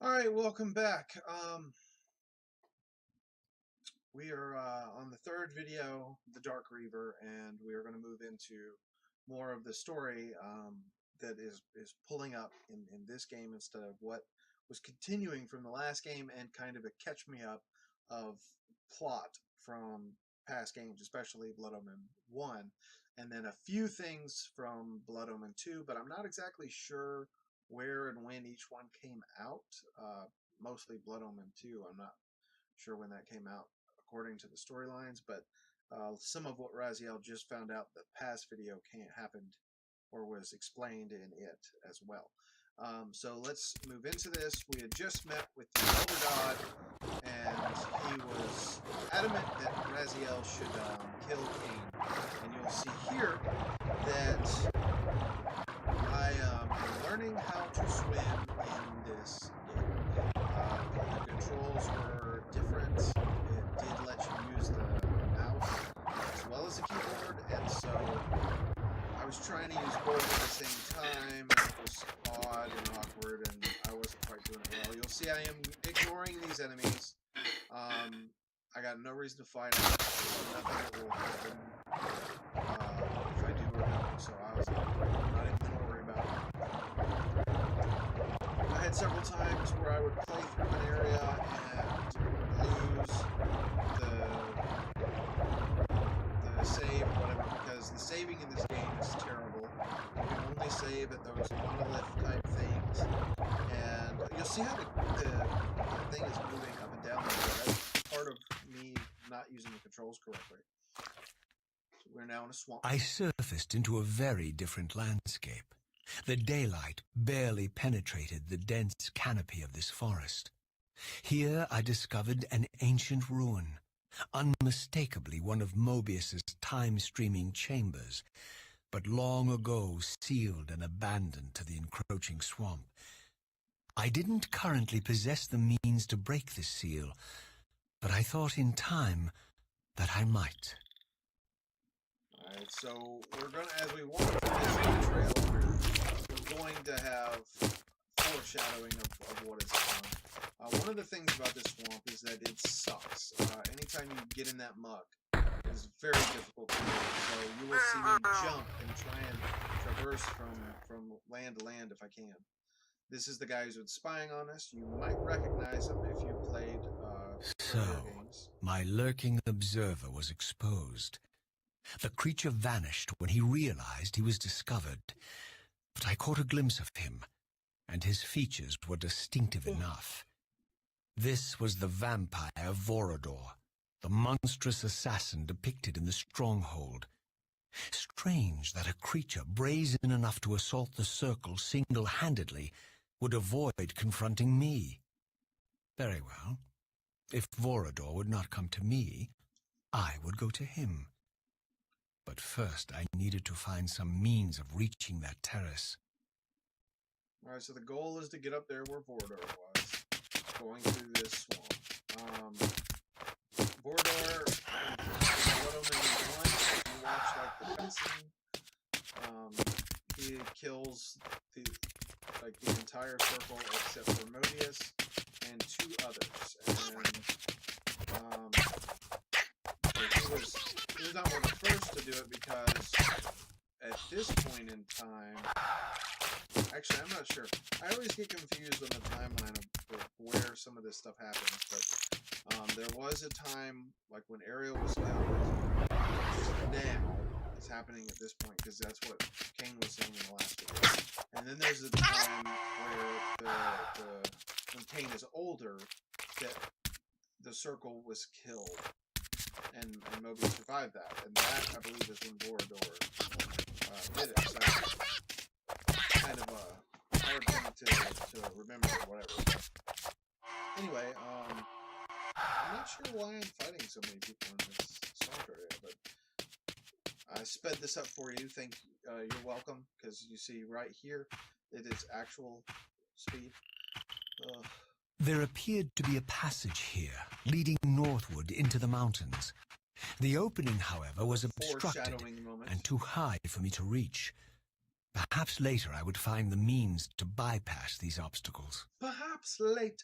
All right, welcome back. We are on the third video, the Dark Reaver, and we are going to move into more of the story that is pulling up in this game instead of what was continuing from the last game and kind of a catch me up of plot from past games, especially Blood Omen 1, and then a few things from Blood Omen 2, but I'm not exactly sure where and when each one came out. Mostly Blood Omen 2. I'm not sure when that came out according to the storylines, but some of what Raziel just found out the past video happened or was explained in it as well. So let's move into this. We had just met with the Elder God, and he was adamant that Raziel should kill Cain. And you'll see here that I am learning how to swim in this game. The controls were different. It did let you use the mouse as well as the keyboard, and so I was trying to use both at the same time, and it was odd and awkward, and I wasn't quite doing it well. You'll see I am ignoring these enemies. I got no reason to fight them. There's nothing that will happen if I do or don't, so I was not even going to worry about it. I had several times where I would play through an area and lose the save or whatever, because the saving in this game is terrible. You can only save at those monolith type things, and you'll see how the thing is moving up and down. That's part of me not using the controls correctly. So we're now in a swamp. I surfaced into a very different landscape. The daylight barely penetrated the dense canopy of this forest. Here I discovered an ancient ruin, unmistakably one of Mobius's time-streaming chambers, but long ago sealed and abandoned to the encroaching swamp. I didn't currently possess the means to break this seal, but I thought in time that I might. Alright, so we're going to, as we walk through this trail, we're going to have foreshadowing of what is coming. One of the things about this swamp is that it sucks. Anytime you get in that muck, it's very difficult to do. So you will see me jump and try and traverse from land to land if I can. This is the guy who's been spying on us. You might recognize him if you played games. My lurking observer was exposed. The creature vanished when he realized he was discovered, but I caught a glimpse of him, and his features were distinctive enough. This was the vampire Vorador, the monstrous assassin depicted in the stronghold. Strange that a creature brazen enough to assault the circle single-handedly would avoid confronting me. Very well. If Vorador would not come to me, I would go to him. But first I needed to find some means of reaching that terrace. Alright, so the goal is to get up there where Vorador was, going through this swamp. Vorador, Blood Omen 1, you watch like the cutscene. He kills the entire circle except for Mobius and two others. And he was not one of the first to do it, because at this point in time, actually I'm not sure. I always get confused on the timeline of where some of this stuff happens, but there was a time like when Ariel was found. Now it's happening at this point, because that's what King was saying in the last video. And then there's a time where when Cain is older, that the circle was killed, and Mobius survived that, and that I believe is when Vorador did it. So kind of a hard thing to remember or whatever. Anyway, I'm not sure why I'm fighting so many people in this swamp area, but I sped this up for you. You're welcome, because you see right here it is actual speed. There appeared to be a passage here, leading northward into the mountains. The opening, however, was obstructed and too high for me to reach. Perhaps later I would find the means to bypass these obstacles. Perhaps late,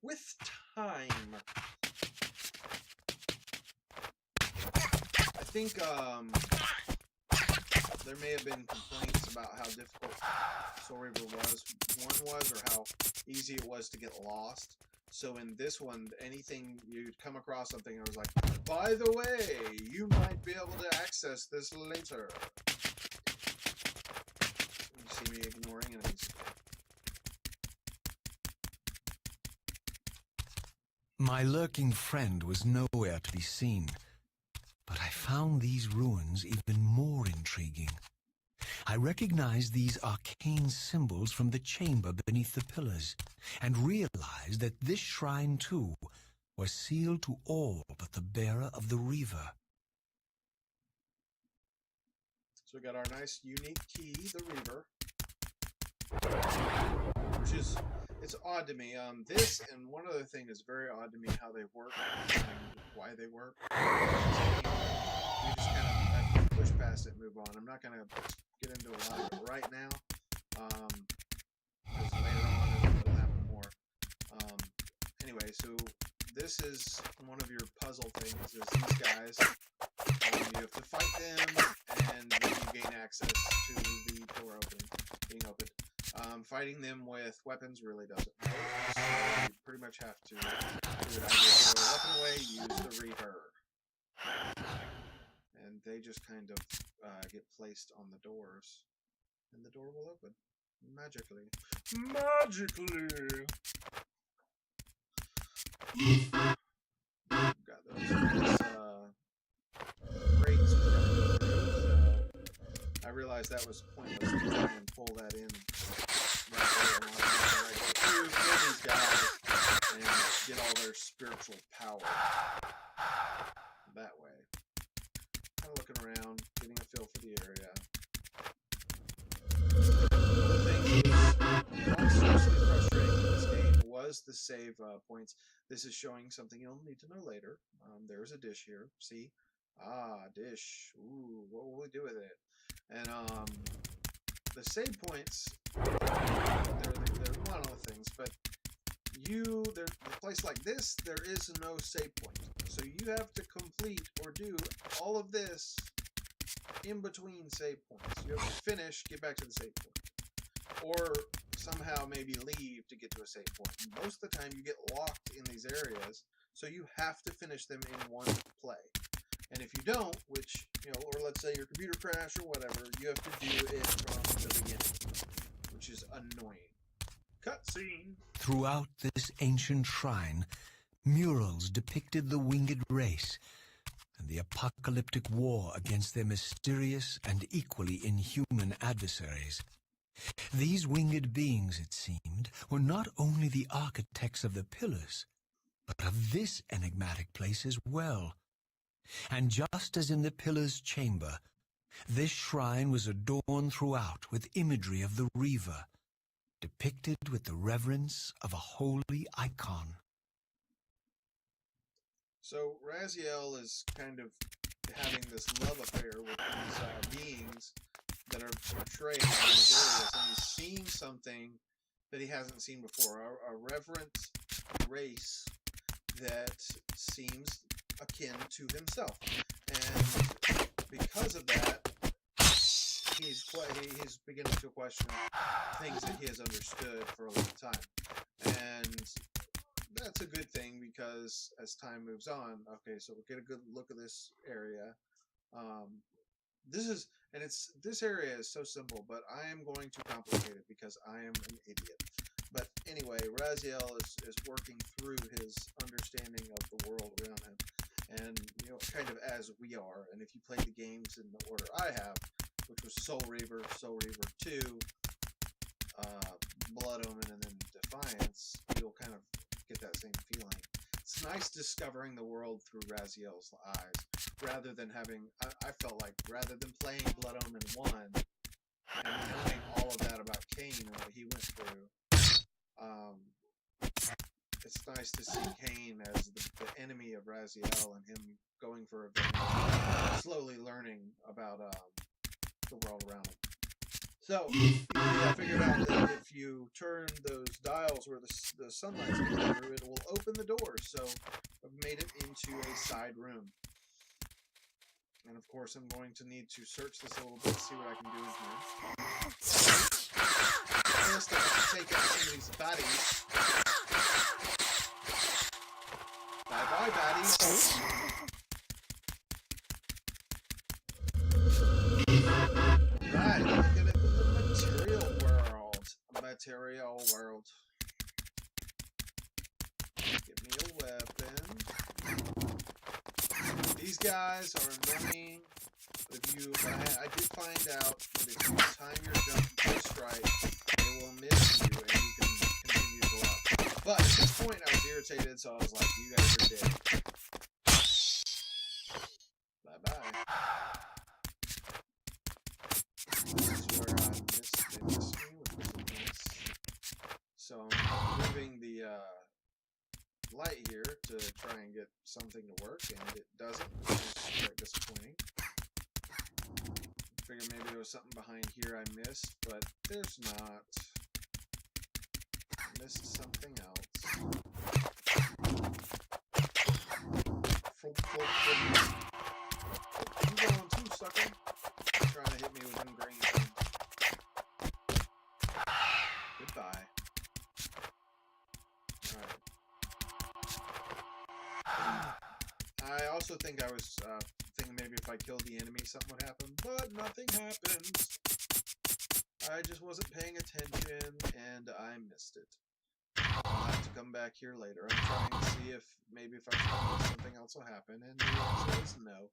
with time. I think there may have been complaints about how difficult Soul Reaver was. One was, or how easy it was to get lost. So in this one, anything you'd come across something, it was like, by the way, you might be able to access this later. You see me ignoring enemies. My lurking friend was nowhere to be seen, but I found these ruins even more intriguing. I recognized these arcane symbols from the chamber beneath the pillars, and realized that this shrine, too, was sealed to all but the bearer of the Reaver. So we got our nice unique key, the Reaver, which is, it's odd to me. This and one other thing is very odd to me, how they work and why they work. We just kind of have to push past it and move on. I'm not going to get into a lot of it right now, because later on it'll happen more. Anyway, so this is one of your puzzle things, is these guys. You have to fight them, and then you gain access to the door being opened. Fighting them with weapons really doesn't work, so you pretty much have to do it either throw a weapon away, use the Reaver. And they just kind of get placed on the doors, and the door will open magically. Magically! Got those rates we gotta go through, so I realized that was pointless to try and pull that in right there. I go through, kill these guys, and get all their spiritual power that way. Kind of looking around, getting a feel for the area. The thing is, what's seriously frustrating in this game was the save points. This is showing something you'll need to know later. There's a dish here. See? Ah, dish. Ooh, what will we do with it? And the save points, they're one of the things, but a place like this, there is no save point. So you have to complete or do all of this in between save points. You have to finish, get back to the save point. Or somehow maybe leave to get to a save point. And most of the time you get locked in these areas, so you have to finish them in one play. And if you don't, which, or let's say your computer crash or whatever, you have to do it from the beginning, which is annoying. Cutscene. Throughout this ancient shrine, murals depicted the winged race and the apocalyptic war against their mysterious and equally inhuman adversaries. These winged beings, it seemed, were not only the architects of the pillars, but of this enigmatic place as well. And just as in the pillar's chamber, this shrine was adorned throughout with imagery of the Reaver, depicted with the reverence of a holy icon. So Raziel is kind of having this love affair with these beings that are portrayed in these areas, and he's seeing something that he hasn't seen before, a reverent race that seems akin to himself. And because of that, he's beginning to question things that he has understood for a long time. And that's a good thing, because as time moves on, okay, so we'll get a good look at this area. This area is so simple, but I am going to complicate it because I am an idiot. But anyway, Raziel is working through his understanding of the world around him, and kind of as we are. And if you play the games in the order I have, which was Soul Reaver, Soul Reaver 2, Blood Omen, and then Defiance, you'll kind of get that same feeling. It's nice discovering the world through Raziel's eyes, rather than having, I felt like, rather than playing Blood Omen 1 and knowing all of that about Cain and what he went through, it's nice to see Cain as the enemy of Raziel and him going for revenge, slowly learning about the world around him. So, I figured out that if you turn those dials where the sunlight's coming through, it will open the doors. So, I've made it into a side room. And of course, I'm going to need to search this a little bit, see what I can do in here. First, I have to take out some of these baddies. Bye-bye, baddies. Right, look at it in the material world. Material world. Give me a weapon. These guys are annoying, but if you, I did find out that if you time your jump just right, they will miss you and you can continue to go up. But at this point, I was irritated, so I was like, you guys are dead. Bye-bye. This is where they missed me, which was nice. So I'm moving the light here to try and get something to work, and it doesn't, which is quite disappointing. I figured maybe there was something behind here I missed, but there's not. I missed something else. You going too, sucker? Trying to hit me with them green things. Goodbye. Alright. I also think I was thinking maybe if I killed the enemy something would happen, but nothing happens. I just wasn't paying attention and I missed it. I'll have to come back here later. I'm trying to see if maybe if I try this, something else will happen, and the answer is no.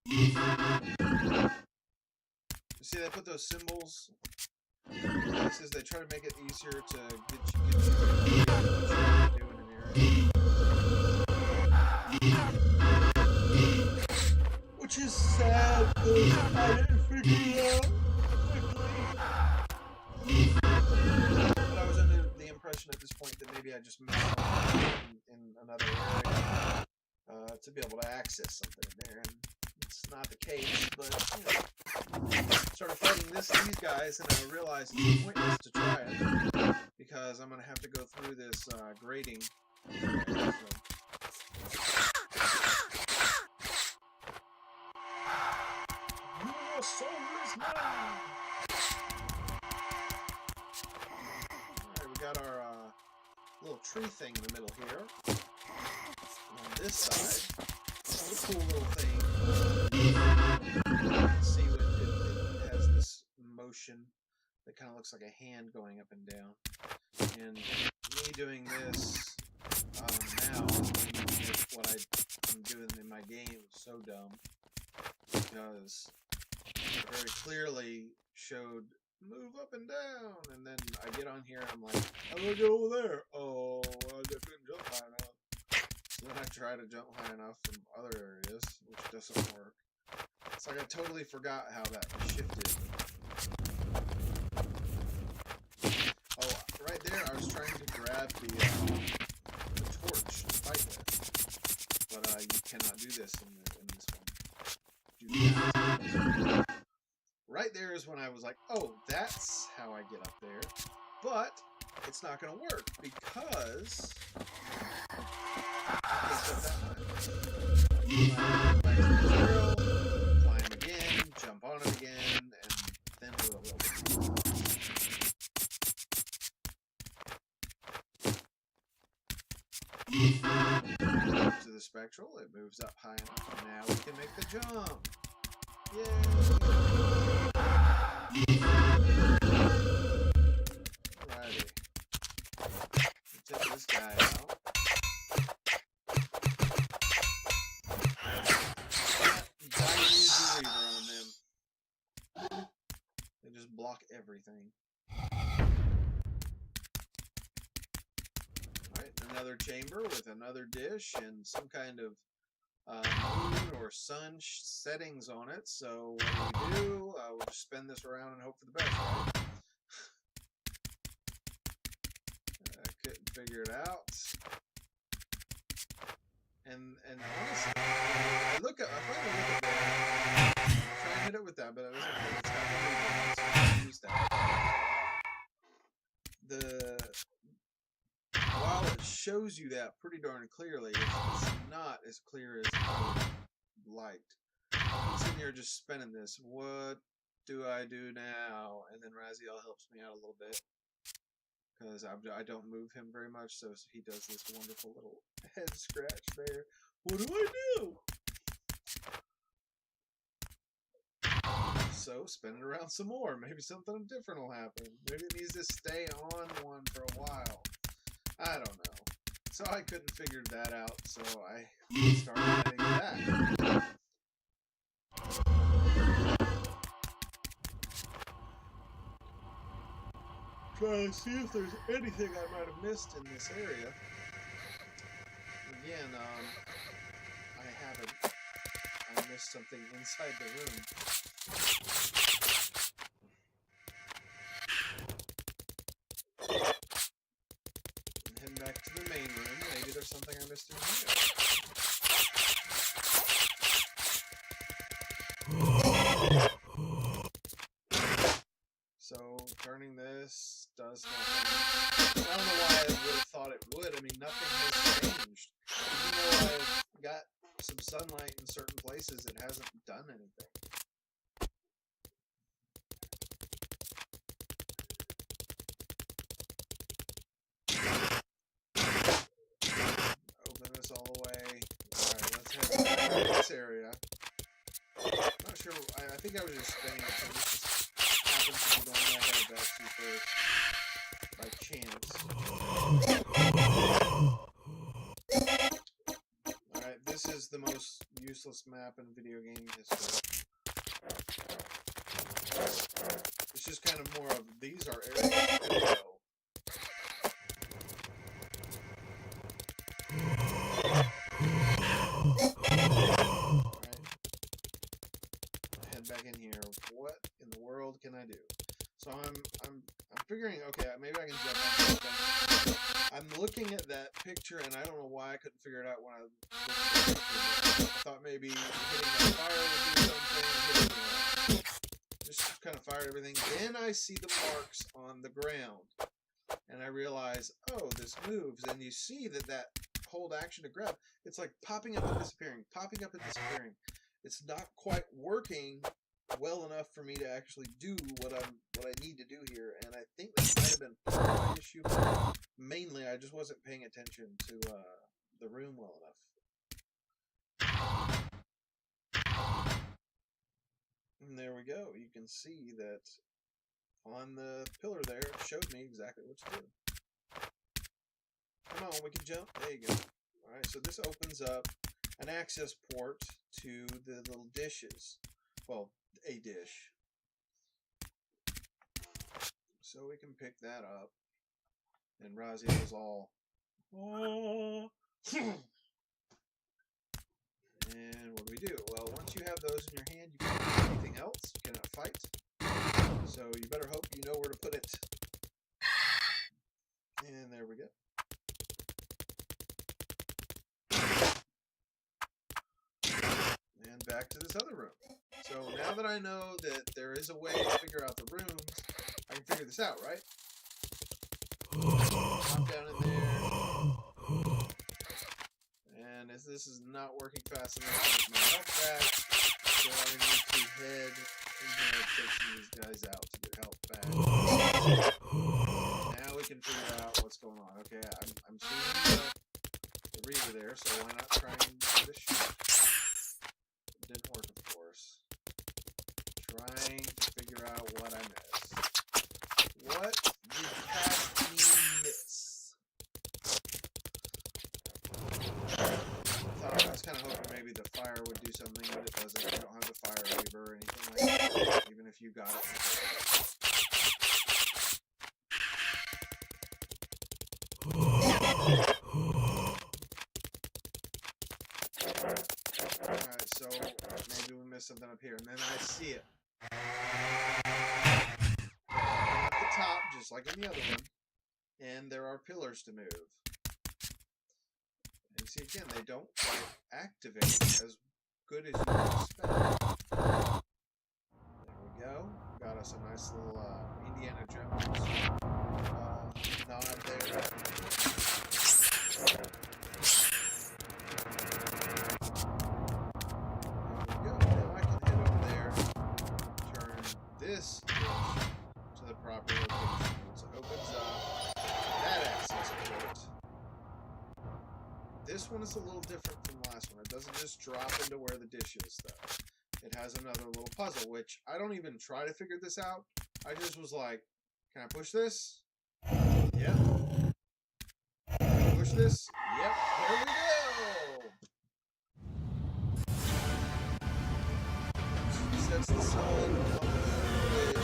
You see, they put those symbols in places. They try to make it easier to get you to do what you're doing in here. Which is sad, because I didn't figure it out quickly. But I was under the impression at this point that maybe I just missed in another area to be able to access something in there, and it's not the case, but, you know. Started fighting these guys, and I realized it's pointless to try it, because I'm going to have to go through this grating. So. Your soul is mine! Alright, we got our little tree thing in the middle here. On this side, it's a cool little thing. You can see what it has this motion that kind of looks like a hand going up and down. And me doing this now is what I'm doing in my game so dumb, because it very clearly showed move up and down, and then I get on here and I'm like, how do I get over there? Oh, I couldn't jump high enough. So then I try to jump high enough from other areas, which doesn't work. It's like I totally forgot how that shifted. Oh, right there I was trying to grab the torch to fight with, but you cannot do this in this one. Do that. Right there is when I was like, oh, that's how I get up there. But it's not going to work because I can't jump that high. Back to the material, climb again, jump on it again, and then we'll to the spectral, it moves up high enough. Now we can make the jump. Yay! Alrighty. Take this guy out. You gotta use your Reaver on them. They just block everything. Alright, another chamber with another dish and some kind of moon or sun settings on it. So what do? We'll just spin this around and hope for the best, right? I couldn't figure it out. And honestly, I finally look at that. Try and hit it with that, but I wasn't. It's got shows you that pretty darn clearly. It's not as clear as I would liked. I'm sitting here just spinning this. What do I do now? And then Raziel helps me out a little bit, because I don't move him very much, so he does this wonderful little head scratch there. What do I do? So spin it around some more. Maybe something different will happen. Maybe it needs to stay on one for a while. I don't know. So I couldn't figure that out, so I started adding that. Try to see if there's anything I might have missed in this area. Again, I haven't. I missed something inside the room. And heading back to the main room. Maybe there's something I missed in here. So turning this does nothing. I don't know why I would have thought it would. I mean, nothing has changed. Even though I've got some sunlight in certain places, it hasn't done anything. Open this all the way. Alright, let's head back to this area. Not sure. I think I was just spinning it, so this just happens to be the one I headed back to first by chance. Alright, this is the most useless map in video game history. It's just kind of more of, these are areas to go. Head back in here. What in the world can I do? So I'm figuring, okay, maybe I can jump on something. I'm looking at that picture, and I don't know why I couldn't figure it out when I looked at the picture. I thought maybe hitting that fire would do something. Just kind of fired everything. Then I see the marks on the ground, and I realize, oh, this moves. And you see that hold action to grab, it's like popping up and disappearing, popping up and disappearing. It's not quite working well enough for me to actually do what I need to do here, and I think that might have been part of my issue, but mainly I just wasn't paying attention to the room well enough. And there we go. You can see that on the pillar there, it showed me exactly what to do. Come on, we can jump. There you go. Alright, so this opens up an access port to the little dishes. Well, a dish. So we can pick that up. And Raziel's all, oh. And what do? Well, once you have those in your hand, you can't do anything else. You cannot fight. So you better hope you know where to put it. And there we go. And back to this other room. So now that I know that there is a way to figure out the rooms, I can figure this out, right? Hop down in there. And as this is not working fast enough to get my health back, so I need to head in here and take some of these guys out to get health back. Now we can figure out what's going on. Okay, I'm seeing the Reaver there, so why not try and give it a shot? It didn't work, of course. Trying to figure out what I missed. What did Cassie miss? I was kind of hoping maybe the fire would do something, but it doesn't. You don't have the Fire Reaver or anything like that, even if you got it. Alright, so maybe we missed something up here, and then I see it. At the top, just like in the other one, and there are pillars to move. And you see, again, they don't activate as good as you would expect. There we go. Got us a nice little Indiana Jones nod there. this to the proper location. So it opens up that access port. This one is a little different from the last one. It doesn't just drop into where the dish is, though. It has another little puzzle, which I don't even try to figure this out. I just was like, can I push this? Yep. Push this? Yep. There we go! Sets the solid on the bridge,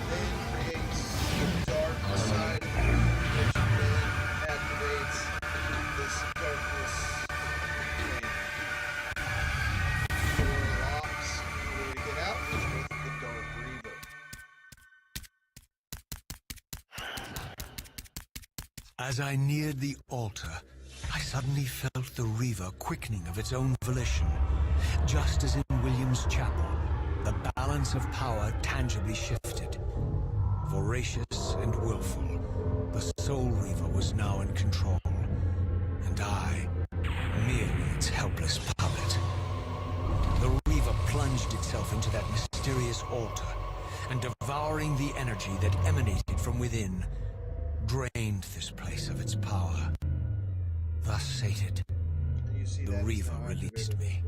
then creates the dark side of the room, which then activates this darkness thing. Door locks, the way to get out is with the Dark Reaver. As I neared the altar, I suddenly felt the Reaver quickening of its own volition. Just as in William's chapel, the balance of power tangibly shifted. Voracious and willful, the Soul Reaver was now in control, and I, merely its helpless puppet. The Reaver plunged itself into that mysterious altar, and devouring the energy that emanated from within, drained this place of its power. Thus sated, the Reaver released me.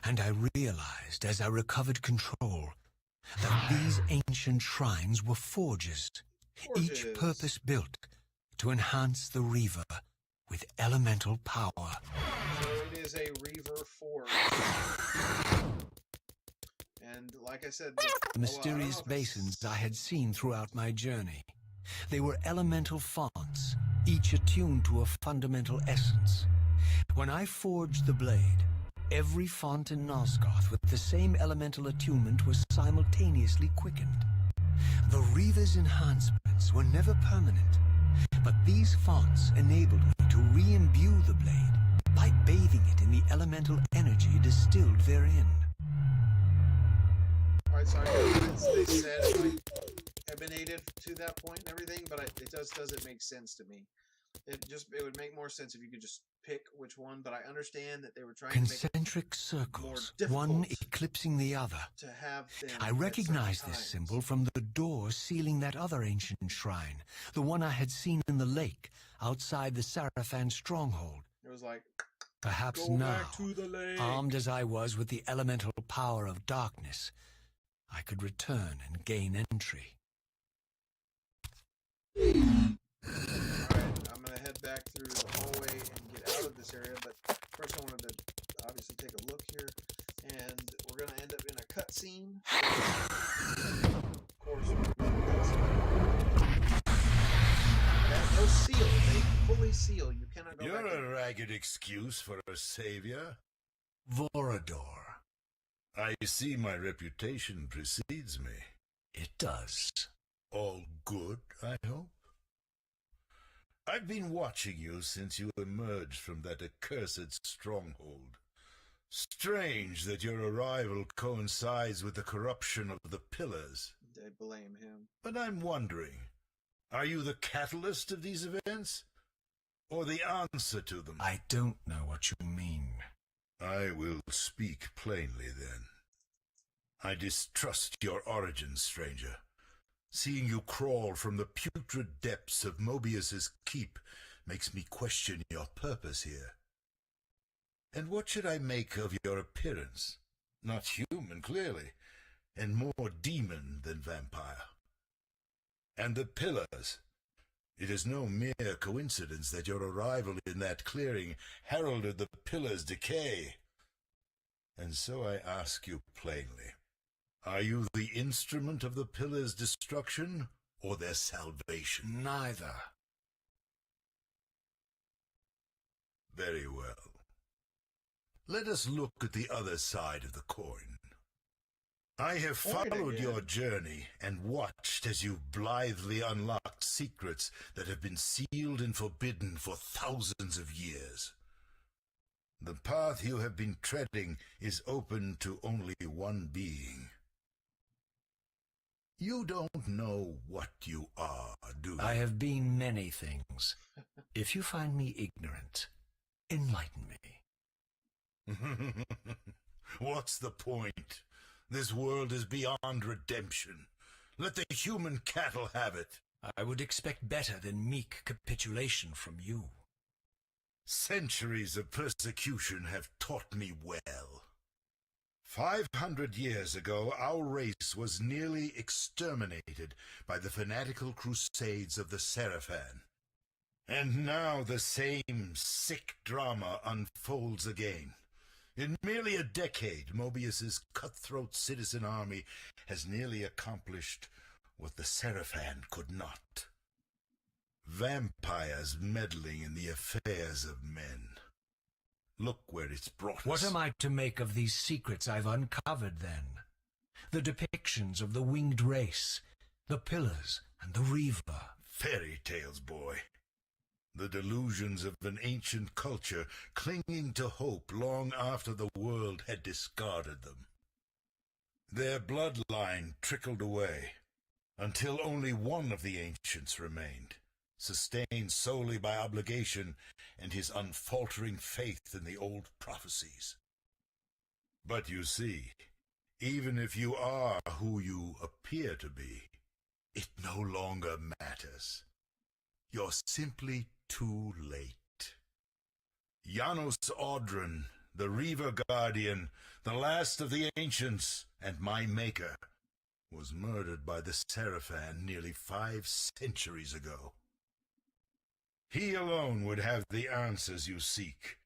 And I realized as I recovered control that these ancient shrines were forges, each purpose-built to enhance the Reaver with elemental power. So it is a Reaver forge. And like I said, the mysterious basins I had seen throughout my journey. They were elemental fonts, each attuned to a fundamental essence. When I forged the blade, every font in Nosgoth with the same elemental attunement was simultaneously quickened. The Reaver's enhancements were never permanent, but these fonts enabled me to re-imbue the blade by bathing it in the elemental energy distilled therein. Alright, so I know they said it like emanated to that point and everything, but it doesn't make sense to me. It would make more sense if you could just pick which one, but I understand that they were trying concentric circles, one eclipsing the other. To have them I recognized this symbol from the door sealing that other ancient shrine, the one I had seen in the lake outside the Sarafan stronghold. It was like, perhaps now, armed as I was with the elemental power of darkness, I could return and gain entry. Alright, I'm gonna head back through the hallway and get out of this area, but first I wanted to obviously take a look here, and we're gonna end up in a cutscene. Of course, we're going to cutscene. No seal. They fully seal. You cannot go back. You're a ragged excuse for a savior. Vorador. I see my reputation precedes me. It does. All good, I hope? I've been watching you since you emerged from that accursed stronghold. Strange that your arrival coincides with the corruption of the pillars. They blame him. But I'm wondering, are you the catalyst of these events? Or the answer to them? I don't know what you mean. I will speak plainly, then. I distrust your origins, stranger. Seeing you crawl from the putrid depths of Mobius's keep makes me question your purpose here. And what should I make of your appearance? Not human, clearly, and more demon than vampire. And the pillars. It is no mere coincidence that your arrival in that clearing heralded the pillars' decay. And so I ask you plainly, are you the instrument of the pillars' destruction or their salvation? Neither. Very well. Let us look at the other side of the coin. I have followed your journey and watched as you blithely unlocked secrets that have been sealed and forbidden for thousands of years. The path you have been treading is open to only one being. You don't know what you are, do you? I have been many things. If you find me ignorant, enlighten me. What's the point? This world is beyond redemption. Let the human cattle have it. I would expect better than meek capitulation from you. Centuries of persecution have taught me well. 500 years ago, our race was nearly exterminated by the fanatical crusades of the Seraphan. And now the same sick drama unfolds again. In merely a decade, Mobius's cutthroat citizen army has nearly accomplished what the Seraphan could not. Vampires meddling in the affairs of men. Look where it's brought us. What am I to make of these secrets I've uncovered, then? The depictions of the winged race, the pillars, and the Reaver. Fairy tales, boy. The delusions of an ancient culture clinging to hope long after the world had discarded them. Their bloodline trickled away, until only one of the ancients remained, sustained solely by obligation and his unfaltering faith in the old prophecies. But you see, even if you are who you appear to be, it no longer matters. You're simply too late. Janos Audron, the Reaver Guardian, the last of the ancients, and my maker, was murdered by the Seraphan nearly 5 centuries ago. He alone would have the answers you seek,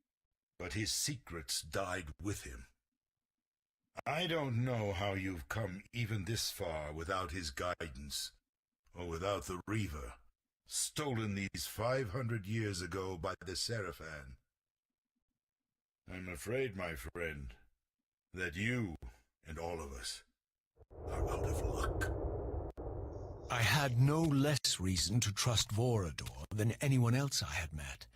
but his secrets died with him. I don't know how you've come even this far without his guidance, or without the Reaver, stolen these 500 years ago by the Seraphan. I'm afraid, my friend, that you and all of us are out of luck. I had no less reason to trust Vorador than anyone else I had met.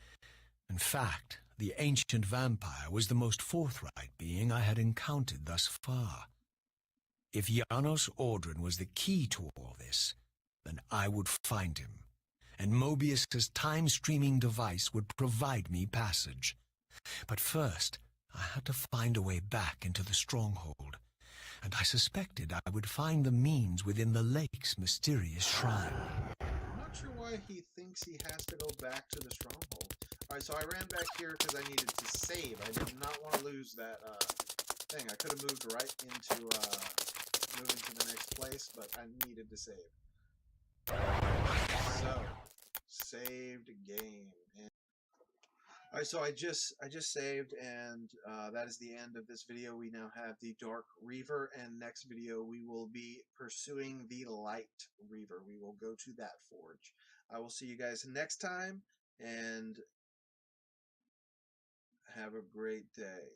In fact, the ancient vampire was the most forthright being I had encountered thus far. If Janos Audron was the key to all this, then I would find him, and Mobius's time-streaming device would provide me passage. But first, I had to find a way back into the stronghold, and I suspected I would find the means within the lake's mysterious shrine. I'm not sure why he thinks he has to go back to the stronghold. Alright, so I ran back here because I needed to save. I did not want to lose that thing. I could have moved right into moving to the next place, but I needed to save. So, saved game. Alright, so I just saved, and that is the end of this video. We now have the Dark Reaver, and next video we will be pursuing the Light Reaver. We will go to that forge. I will see you guys next time, and have a great day.